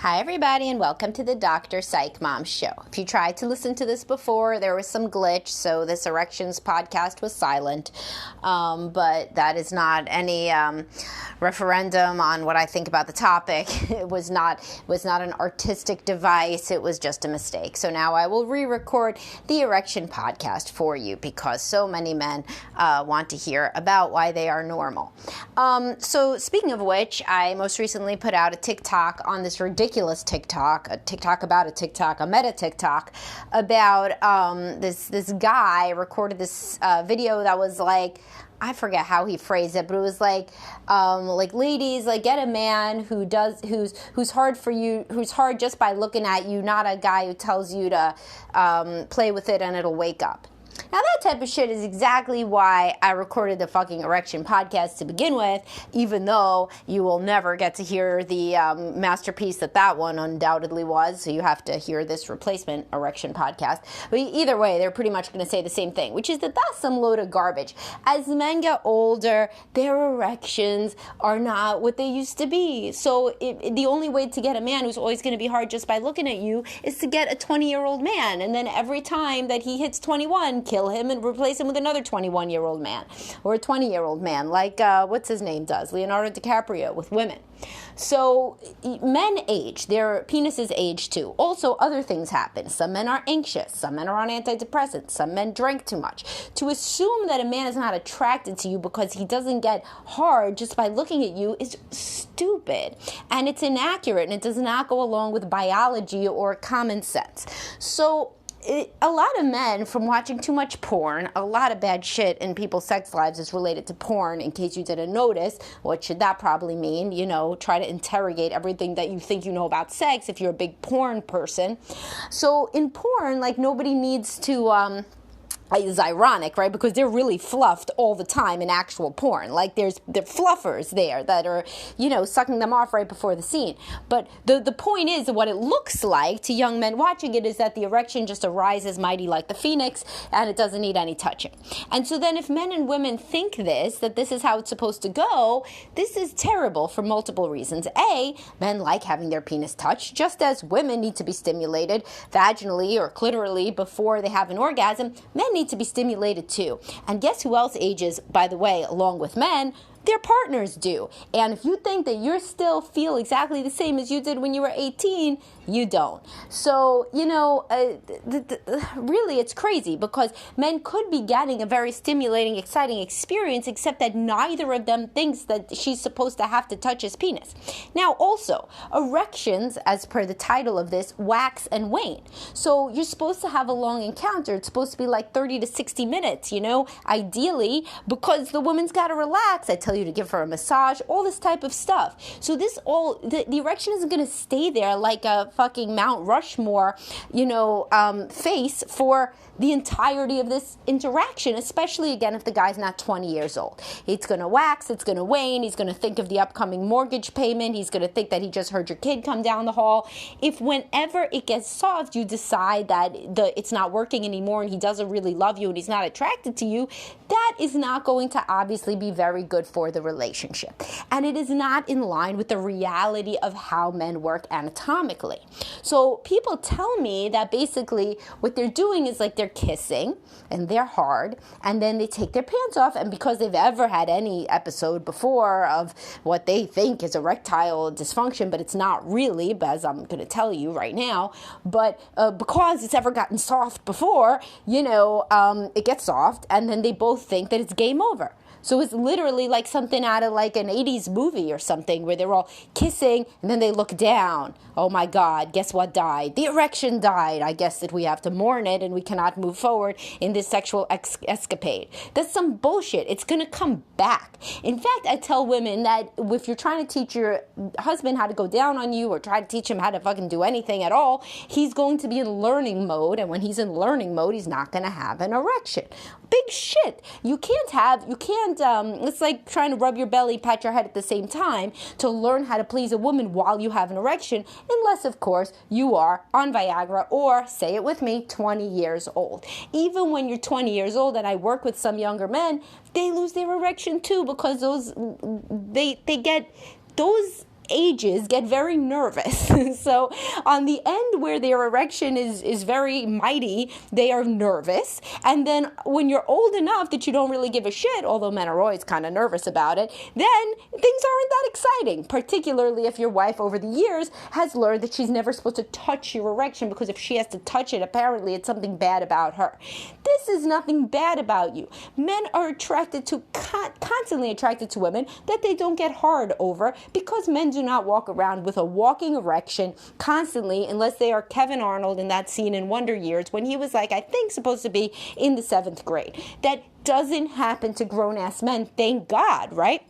Hi, everybody, and welcome to the Dr. Psych Mom Show. If you tried to listen to this before, there was some glitch, so this Erections podcast was silent. But that is not any referendum on what I think about the topic. It was not an artistic device. It was just a mistake. So now I will re-record the Erection podcast for you because so many men want to hear about why they are normal. So speaking of which, I most recently put out a TikTok on this ridiculous TikTok, a TikTok about a TikTok, a meta TikTok about this guy recorded this video that was like, I forget how he phrased it, but it was like ladies, like get a man who's hard for you, who's hard just by looking at you, not a guy who tells you to play with it and it'll wake up. Now, that type of shit is exactly why I recorded the fucking Erection podcast to begin with, even though you will never get to hear the masterpiece that one undoubtedly was, so you have to hear this replacement Erection podcast. But either way, they're pretty much going to say the same thing, which is that that's some load of garbage. As men get older, their erections are not what they used to be. So the only way to get a man who's always going to be hard just by looking at you is to get a 20-year-old man, and then every time that he hits 21, kill him and replace him with another 21-year-old man or a 20-year-old man like what's his name does, Leonardo DiCaprio with women. So men age, their penises age too. Also, other things happen. Some men are anxious, some men are on antidepressants, some men drink too much. To assume that a man is not attracted to you because he doesn't get hard just by looking at you is stupid, and it's inaccurate, and it does not go along with biology or common sense. So a lot of men, from watching too much porn, a lot of bad shit in people's sex lives is related to porn, in case you didn't notice. What should that probably mean? You know, try to interrogate everything that you think you know about sex if you're a big porn person. So in porn, like, nobody needs to is ironic, right? Because they're really fluffed all the time in actual porn. Like the fluffers there that are, sucking them off right before the scene. But the point is, what it looks like to young men watching it is that the erection just arises mighty like the phoenix, and it doesn't need any touching. And so then if men and women think that this is how it's supposed to go, this is terrible for multiple reasons. A, men like having their penis touched, just as women need to be stimulated vaginally or clitorally before they have an orgasm. Men need to be stimulated too. And guess who else ages, by the way, along with men? Their partners do. And if you think that you still feel exactly the same as you did when you were 18, you don't. So, really it's crazy because men could be getting a very stimulating, exciting experience, except that neither of them thinks that she's supposed to have to touch his penis. Now, also, erections, as per the title of this, wax and wane. So you're supposed to have a long encounter. It's supposed to be like 30 to 60 minutes, ideally, because the woman's got to relax. I tell you to give her a massage, all this type of stuff. So the erection isn't going to stay there like a fucking Mount Rushmore, face for the entirety of this interaction, especially, again, if the guy's not 20 years old. It's going to wax, it's going to wane, he's going to think of the upcoming mortgage payment, he's going to think that he just heard your kid come down the hall. If whenever it gets soft, you decide that it's not working anymore and he doesn't really love you and he's not attracted to you, that is not going to obviously be very good for the relationship. And it is not in line with the reality of how men work anatomically. So people tell me that basically what they're doing is like they're kissing and they're hard and then they take their pants off, and because they've ever had any episode before of what they think is erectile dysfunction, but it's not really, as I'm going to tell you right now, but because it's ever gotten soft before, it gets soft and then they both think that it's game over. So it's literally like something out of like an 80s movie or something where they're all kissing and then they look down. Oh my God, guess what died? The erection died. I guess that we have to mourn it and we cannot move forward in this sexual escapade. That's some bullshit. It's going to come back. In fact, I tell women that if you're trying to teach your husband how to go down on you or try to teach him how to fucking do anything at all, he's going to be in learning mode. And when he's in learning mode, he's not going to have an erection. Big shit. You can't, it's like trying to rub your belly, pat your head at the same time to learn how to please a woman while you have an erection, unless, of course, you are on Viagra or, say it with me, 20 years old. Even when you're 20 years old, and I work with some younger men, they lose their erection too because they get those ages get very nervous. So on the end where their erection is very mighty, they are nervous. And then when you're old enough that you don't really give a shit, although men are always kind of nervous about it, then things aren't that exciting, particularly if your wife over the years has learned that she's never supposed to touch your erection, because if she has to touch it, apparently it's something bad about her. This is nothing bad about you. Men are attracted to, constantly attracted to women that they don't get hard over, because men do not walk around with a walking erection constantly, unless they are Kevin Arnold in that scene in Wonder Years when he was like, I think supposed to be in the 7th grade. That doesn't happen to grown-ass men, thank God, right?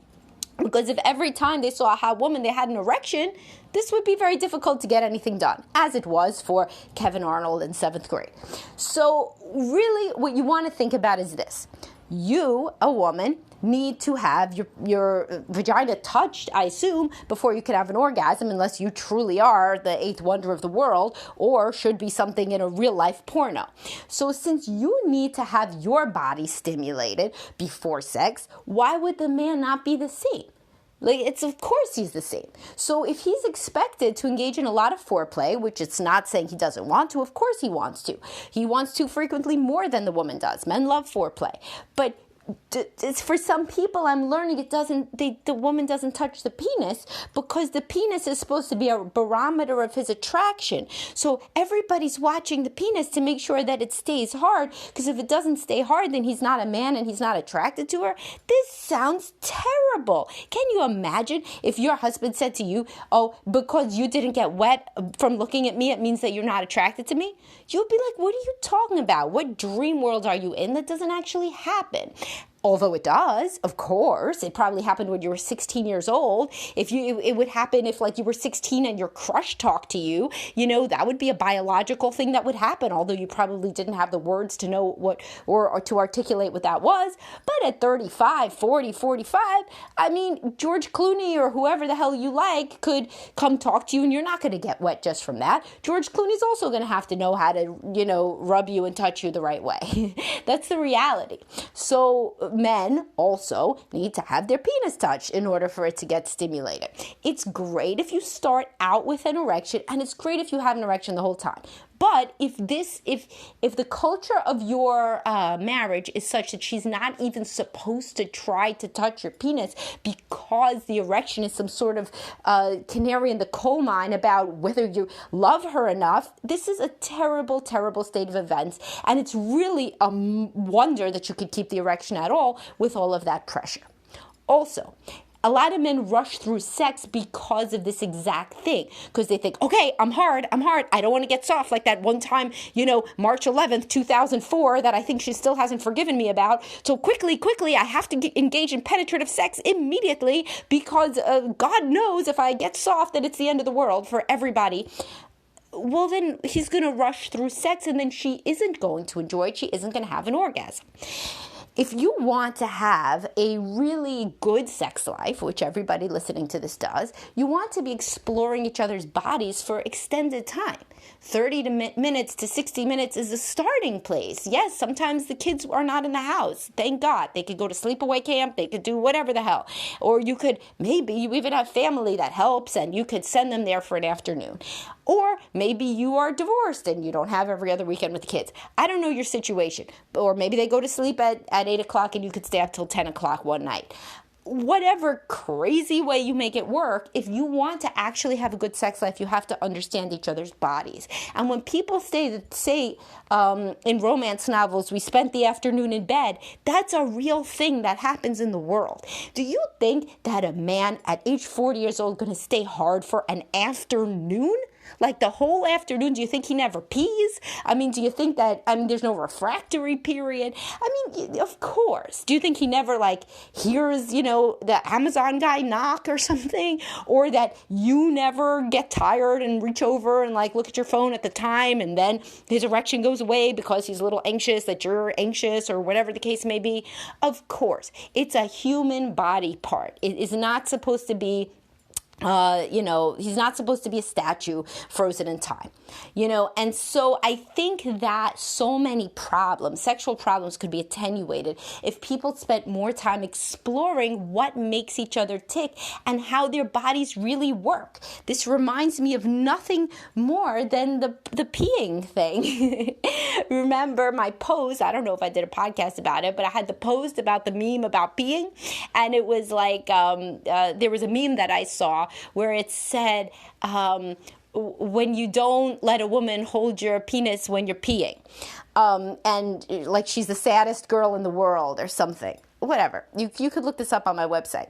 Because if every time they saw a hot woman, they had an erection, this would be very difficult to get anything done, as it was for Kevin Arnold in 7th grade. So really what you want to think about is this. You, a woman, need to have your vagina touched, I assume, before you can have an orgasm, unless you truly are the 8th wonder of the world, or should be something in a real-life porno. So since you need to have your body stimulated before sex, why would the man not be the same? Like, it's of course he's the same. So if he's expected to engage in a lot of foreplay, which it's not saying he doesn't want to, of course he wants to. He wants to frequently more than the woman does. Men love foreplay. But it's for some people, I'm learning the woman doesn't touch the penis, because the penis is supposed to be a barometer of his attraction. So everybody's watching the penis to make sure that it stays hard, because if it doesn't stay hard, then he's not a man and he's not attracted to her. This sounds terrible. Can you imagine if your husband said to you, oh, because you didn't get wet from looking at me, it means that you're not attracted to me? You'd be like, what are you talking about? What dream world are you in? That doesn't actually happen. Although it does, of course. It probably happened when you were 16 years old. It would happen if, like, you were 16 and your crush talked to you. You know, that would be a biological thing that would happen, although you probably didn't have the words to know what, or to articulate what that was. But at 35, 40, 45, I mean, George Clooney or whoever the hell you like could come talk to you, and you're not going to get wet just from that. George Clooney's also going to have to know how to, rub you and touch you the right way. That's the reality. So men also need to have their penis touched in order for it to get stimulated. It's great if you start out with an erection, and it's great if you have an erection the whole time. But if the culture of your marriage is such that she's not even supposed to try to touch your penis because the erection is some sort of canary in the coal mine about whether you love her enough, this is a terrible, terrible state of events. And it's really a wonder that you could keep the erection at all with all of that pressure. Also, a lot of men rush through sex because of this exact thing. Because they think, okay, I'm hard. I don't want to get soft like that one time, March 11th, 2004, that I think she still hasn't forgiven me about. So quickly, I have to engage in penetrative sex immediately, because God knows if I get soft that it's the end of the world for everybody. Well, then he's going to rush through sex, and then she isn't going to enjoy it. She isn't going to have an orgasm. If you want to have a really good sex life, which everybody listening to this does, you want to be exploring each other's bodies for extended time. 30 minutes to 60 minutes is a starting place. Yes, sometimes the kids are not in the house. Thank God. They could go to sleepaway camp. They could do whatever the hell. Or maybe you even have family that helps, and you could send them there for an afternoon. Or maybe you are divorced and you don't have every other weekend with the kids. I don't know your situation. Or maybe they go to sleep at 8 o'clock and you could stay up till 10 o'clock one night. Whatever crazy way you make it work, if you want to actually have a good sex life, you have to understand each other's bodies. And when people say in romance novels, we spent the afternoon in bed, that's a real thing that happens in the world. Do you think that a man at age 40 years old going to stay hard for an afternoon? Like the whole afternoon? Do you think he never pees? Do you think that, there's no refractory period? Of course. Do you think he never, hears, the Amazon guy knock or something? Or that you never get tired and reach over and, look at your phone at the time, and then his erection goes away because he's a little anxious that you're anxious, or whatever the case may be? Of course. It's a human body part. It is not supposed to be He's not supposed to be a statue frozen in time, and so I think that so many sexual problems could be attenuated if people spent more time exploring what makes each other tick and how their bodies really work. This reminds me of nothing more than the peeing thing. Remember my post? I don't know if I did a podcast about it, but I had the post about the meme about peeing, and it was like there was a meme that I saw where it said, when you don't let a woman hold your penis when you're peeing, and like she's the saddest girl in the world or something, whatever. You could look this up on my website.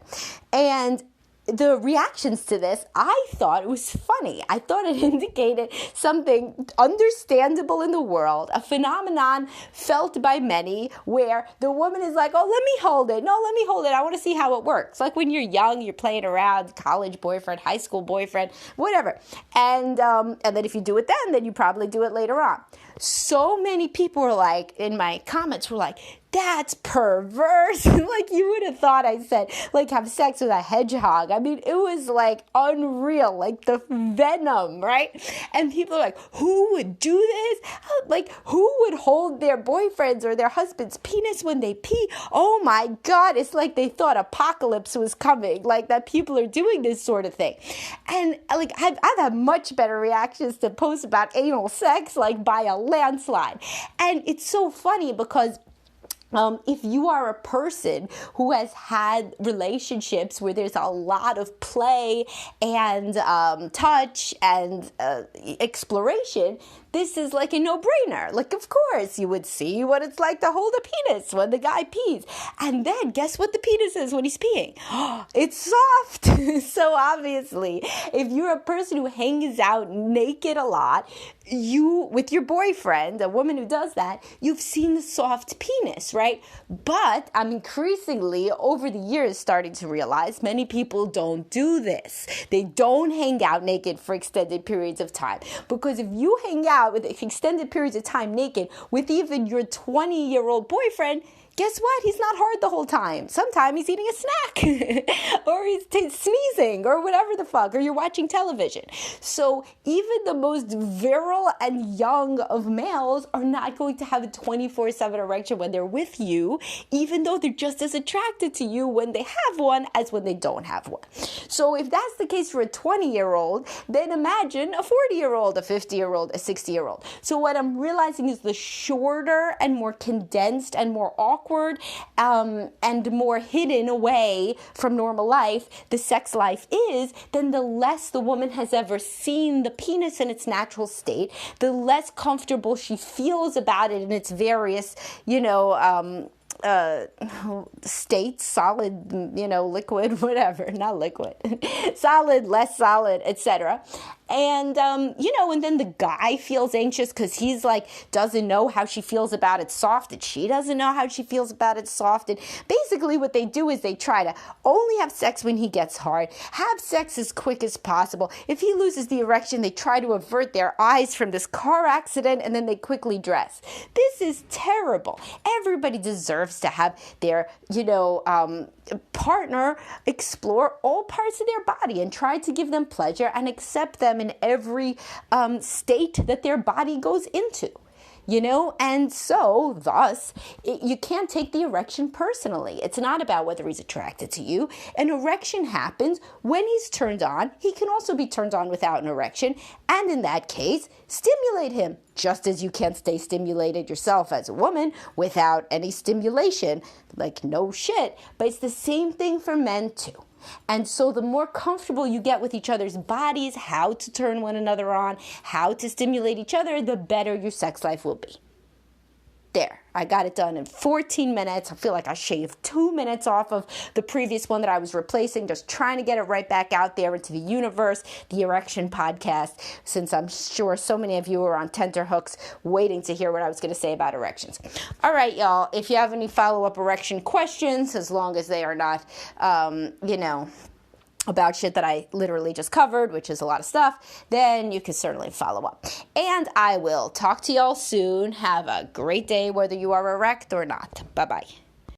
And the reactions to this, I thought it was funny. I thought it indicated something understandable in the world, a phenomenon felt by many where the woman is like, oh, let me hold it. No, let me hold it. I want to see how it works. Like when you're young, you're playing around, college boyfriend, high school boyfriend, whatever. And then if you do it then you probably do it later on. So many people were like, in my comments were like, that's perverse. Like you would have thought I said, like have sex with a hedgehog. I mean, it was like unreal, like the venom, right? And people are like, who would do this? Like who would hold their boyfriend's or their husband's penis when they pee? Oh my God. It's like they thought apocalypse was coming, like that people are doing this sort of thing. And like I've had much better reactions to posts about anal sex, like by a landslide. And it's so funny because if you are a person who has had relationships where there's a lot of play and touch and exploration, this is like a no-brainer. Like, of course, you would see what it's like to hold a penis when the guy pees. And then guess what the penis is when he's peeing? It's soft. So obviously, if you're a person who hangs out naked a lot, with your boyfriend, a woman who does that, you've seen the soft penis, right? But I'm increasingly over the years starting to realize many people don't do this. They don't hang out naked for extended periods of time. Because if you hang out with extended periods of time naked with even your 20-year-old boyfriend, guess what? He's not hard the whole time. Sometimes he's eating a snack or he's sneezing or whatever the fuck, or you're watching television. So even the most virile and young of males are not going to have a 24/7 erection when they're with you, even though they're just as attracted to you when they have one as when they don't have one. So if that's the case for a 20-year-old, then imagine a 40-year-old, a 50-year-old, a 60-year-old. So what I'm realizing is the shorter and more condensed and more awkward and more hidden away from normal life the sex life is, then the less the woman has ever seen the penis in its natural state, the less comfortable she feels about it in its various, states, solid, liquid, whatever, not liquid, solid, less solid, etc. And, and then the guy feels anxious because he's like, doesn't know how she feels about it soft, and she doesn't know how she feels about it soft. And basically what they do is they try to only have sex when he gets hard, have sex as quick as possible. If he loses the erection, they try to avert their eyes from this car accident, and then they quickly dress. This is terrible. Everybody deserves to have their, partner explore all parts of their body and try to give them pleasure and accept them in every state that their body goes into. And so thus you can't take the erection personally. It's not about whether he's attracted to you. An erection happens when he's turned on. He can also be turned on without an erection. And in that case, stimulate him, just as you can't stay stimulated yourself as a woman without any stimulation. Like, no shit. But it's the same thing for men too. And so the more comfortable you get with each other's bodies, how to turn one another on, how to stimulate each other, the better your sex life will be. There, I got it done in 14 minutes. I feel like I shaved 2 minutes off of the previous one that I was replacing, just trying to get it right back out there into the universe, the Erection podcast, since I'm sure so many of you are on tenterhooks waiting to hear what I was going to say about erections. All right, y'all, if you have any follow-up erection questions, as long as they are not, about shit that I literally just covered, which is a lot of stuff, then you can certainly follow up. And I will talk to y'all soon. Have a great day, whether you are erect or not. Bye-bye.